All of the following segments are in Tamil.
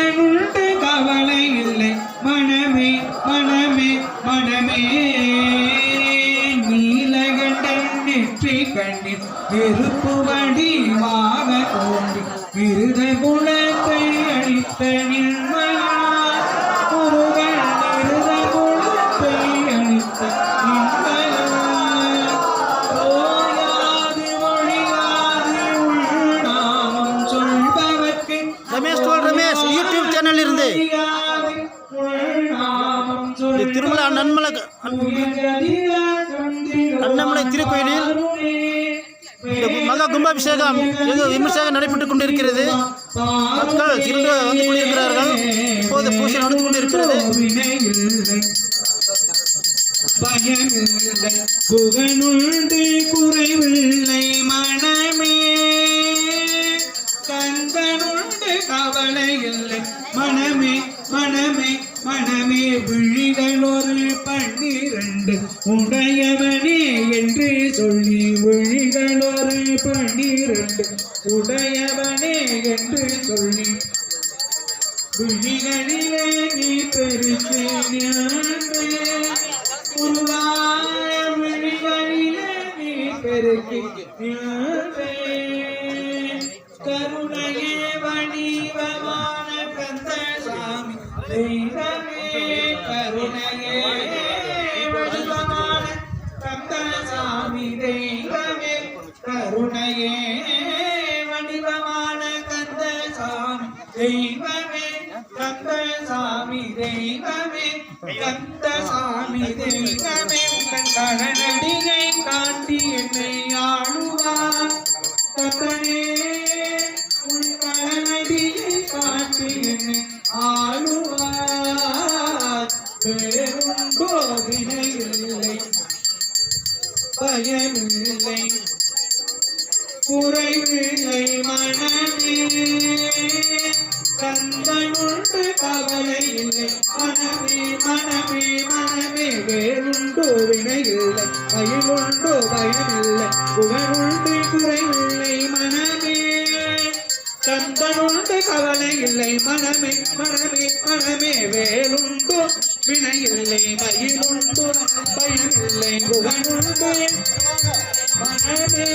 புகழுண்டு கவலை இல்லை மனமே மனமே மனமே நீலகண்டன் நெற்றி கண்ணில் நெருப்பு வடிவாக தோன்றி விருத குலத்தை அளித்த நின்மலனார் முருகன் விருத குலத்தை அளித்த நின்மலனார் ஓயாது ஒழியாது உள்நாமம் சொல்பவர்க்கு ரமேஷ் யூடியூப் சேனல் இருந்து திருமலை அண்ணாமலை திருக்கோயிலில் மகா கும்பாபிஷேகம் வெகு விமர்சையாக நடைபெற்றுக் கொண்டிருக்கிறது. மக்கள் திரண்டு வந்து கொண்டிருக்கிறார்கள். இப்போது பூஜை நடந்து கொண்டிருக்கிறது. பயமில்லை புகழுண்டு குறைவில்லை மனமே கந்தனுண்டு கவலை இல்லை மனமே மனமே மனமே விழிகள் ஒரு 12 உடையவனே என்று சொல்லி விழிகள் ஒரு 12 உடையவனே என்று சொல்லி விழிகளிலே நீ பெருக்கி உருவாய விழிகளிலே நீ பெருக்கி கருணையே வடிவமான கந்தசாமி தெய்வமே கருணையே வடிவமான கந்தசாமி தெய்வமே கருணையே வடிவமான கந்தசாமி தெய்வமே கந்தசாமி தெய்வமே கந்தசாமி தெய்வமே உங்கள் கரணடியை காட்டி என்னை ஆளுவார் கந்தனே உன் கரணடியை காட்டி என்னை ஆளுவார் வேறுண்டோ வினையில்லை பயமில்லை குறைவில்லை மனமே கந்தனுண்டு கவலை இல்லை மனமே மனமே மனமே வேறுண்டோ வினையில்லை பயிலுண்டோ பயமில்லை புகழுண்டு குறைவில்லை மனமே கந்தனுண்டு கவலை இல்லை மனமே மனமே மனமே வேலுண்டோ வினையில்லை பயிலுண்டோ பயமில்லை புகழுண்டு மனமே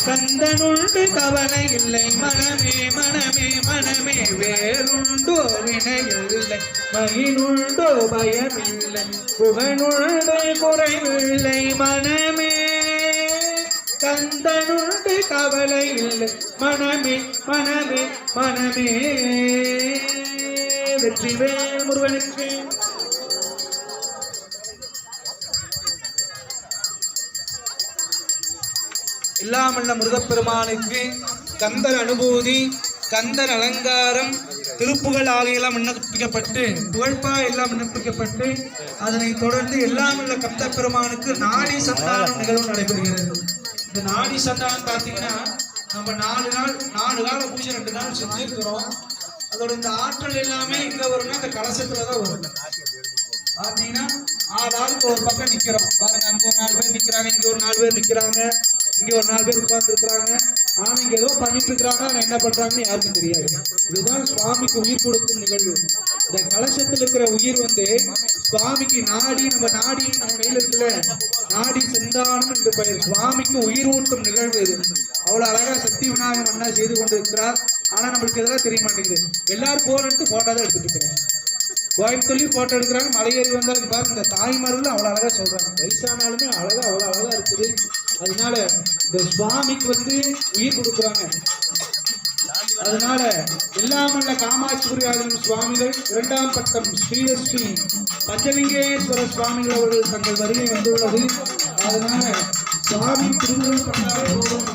கந்தனுண்டு கவலை இல்லை மனமே மனமே மனமே வேறுண்டோ வினையில்லை மகிழுண்டோ பயமில்லை புகழுண்டு குறைவில்லை மனமே கந்தனுண்டு கவலை இல்லை மனமே மனமே மனமே வெற்றிவேல் முருகனுக்கு. இல்லாமல்ல முருகப்பெருமானுக்கு கந்தர் அனுபூதி கந்தர் அலங்காரம் திருப்புகள் ஆகியெல்லாம் விண்ணப்பிக்கப்பட்டு புகழ்பா எல்லாம் விண்ணப்பிக்கப்பட்டு அதனைத் தொடர்ந்து எல்லாமல்ல கந்த பெருமானுக்கு நாடி சந்தானம் நிகழ்வு நடைபெறுகிறது. இந்த நாடி சந்தானம் பார்த்தீங்கன்னா நம்ம 4 கால பூஜை 2 நாள் செஞ்சிருக்கிறோம். அதோட இந்த ஆற்றல் எல்லாமே இங்க வரும்னா இந்த கலசத்துலதான் வரும். பார்த்தீங்கன்னா 6 ஆளுக்கு ஒரு பக்கம் நிக்கிறோம் பாருங்க. அங்க ஒரு 4 பேர் நிக்கிறாங்க, இங்க ஒரு 4 பேர் நிக்கிறாங்க, இங்க ஒரு 4 பேர் உட்கார்ந்து இருக்கிறாங்க. ஆனா இங்க ஏதோ பண்ணிட்டு இருக்கிறாங்க, என்ன பண்றாங்கன்னு யாருக்கும் தெரியாது. இதுதான் சுவாமிக்கு உயிர் கொடுக்கும் நிகழ்வு. இந்த கலசத்தில் இருக்கிற உயிர் சுவாமிக்கு நாடி நம்ம கையில இருக்குல்ல நாடி செந்தானம் என்று பெயர். சுவாமிக்கு உயிர் ஊட்டும் நிகழ்வு இது. அவ்வளவு அழகா சக்தி விநாயகம் அண்ணா செய்து கொண்டிருக்கிறார். ஆனா நம்மளுக்கு இதெல்லாம் தெரிய மாட்டேங்குது. எல்லாரும் போன் எடுத்து போட்டோ தான் எடுத்துட்டு இருக்கிறாங்க. கோயம்புத்தூர்லி போட்டோ எடுக்கிறாங்க. மலையேறி வந்தாலும் பாருங்க, இந்த தாய்மார்கள் அவ்வளவு அழகா சொல்றாங்க. வயசானாலுமே அவ்வளவு அழகா இருக்குது. அதனால இந்த சுவாமிக்கு உயிர் கொடுக்குறாங்க. அதனால எல்லாமல்ல காமாட்சிபுரியாதன் சுவாமிகள் 2ஆம் பட்டம் ஸ்ரீலஸ்ரீ பஞ்சலிங்கேஸ்வர சுவாமிகள் அவர்கள் தங்கள் வருகை வந்துள்ளது. அதனால சுவாமி திருமுறை பண்ணாலே போதும்.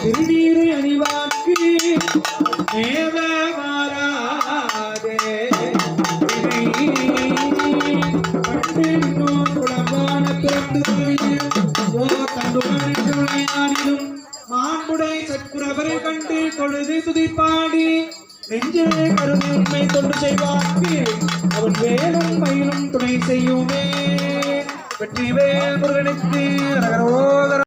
திருநீரை அணிவாக்கு மேவ மாறாதே குளமான பிறந்து மாண்புடை சற்குறவரை கண்டு தொழுது துதிப்பாடி நெஞ்சில் கருமை தொண்டு செய்வார்க்கு அவன் வேலும் மயிலும் துணை செய்யுமே வெற்றிவேல் முருகனுக்கு